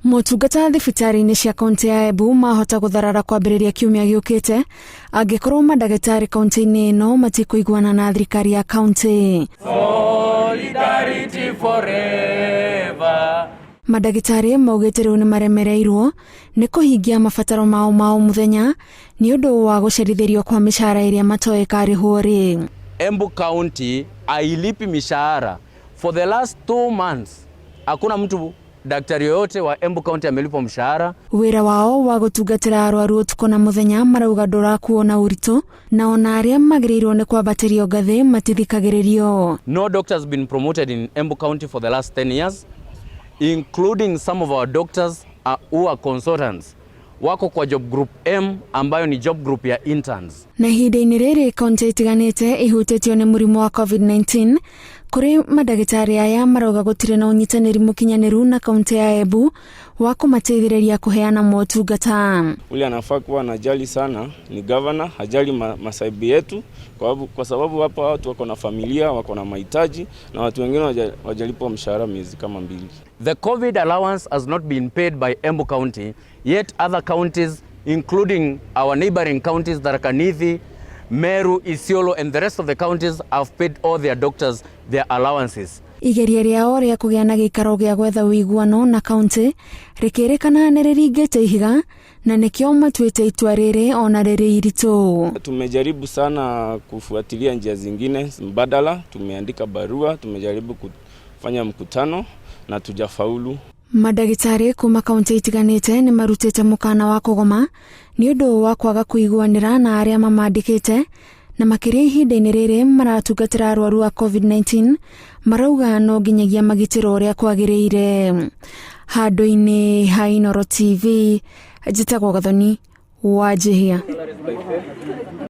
Motungata thibitari-inĩ cia kaunti ya Embu mahota gutharara kwambĩrĩria kiumia gĩũkĩte angĩkorwo mandagĩtarĩ kaunti-inĩ ĩno matikuiguana na thirikari ya kaunti. Solidarity forever. Mandagĩtarĩ maugĩte rĩu nĩ maremereirwo nĩ kũhingia mabataro mao ma mũthenya nĩ ũndũ wa gucerithirio kwa micaara ĩrĩa matoĩ karĩhwo rĩ. Embu County ailipi micaara for the last 2 months. Hakuna mtu daktari yote wa Embu County amelipo mshahara. Wĩra wao wa gutungatĩra arwaru ũtukũ na mũthenya marauga ndũrakuona ũritũ na ona arĩa magĩrĩirwo nĩ kwambatĩrio ngathĩ matithikagĩrĩrio. No doctors been promoted in Embu County for the last 10 years, including some of our doctors who are consultants. Wako kwa job group M ambayo ni job group ya interns. Na ihinda-inĩ rĩrĩ kaunti itiganĩte ihutĩtio nĩ mũrimũ wa COVID-19 kuri mandagĩtarĩ aya marauga gũtirĩ na ũnyitanĩri mũkinyanĩru na kaunti ya Embu wa kũmateithĩrĩria kuheana motungata. Ule anafaa kuwa anajali sana ni governor, hajali masaibi yetu kwa sababu hapa watu wako na familia, wako na mahitaji na watu wengine wajalipwa mshahara miezi kama 2. The COVID allowance has not been paid by Embu County, yet other counties including our neighboring counties Tharaka Nithi, Meru, Isiolo and the rest of the counties have paid all their doctors their allowances. Igeria rĩao rĩa kũgĩa na gĩikaro gĩa gwetha ũiguano na kaunti rĩkĩrĩkana nĩ rĩringĩte ihiga na nĩkĩo matuĩte itua rĩrĩ ona rĩrĩ iritũ. Tumejaribu sana kufuatilia njia zingine mbadala, tumeandika barua, tumejaribu kufanya mkutano na tujafaulu. Mandagĩtarĩ kuma kaunti itiganĩte nĩ marutĩte mũkana wa kũgoma nĩ ũndũ wa kwaga kũiguanĩra na arĩa mamandĩkĩte na makĩria ihinda-inĩ rĩrĩ maratungatĩra arwaru a COVID-19 marauga no nginyagia magitĩro ũrĩa kwagĩrĩire. Handũ-inĩ ha Inooro TV, njĩtagwo Gathoni wa Jihia.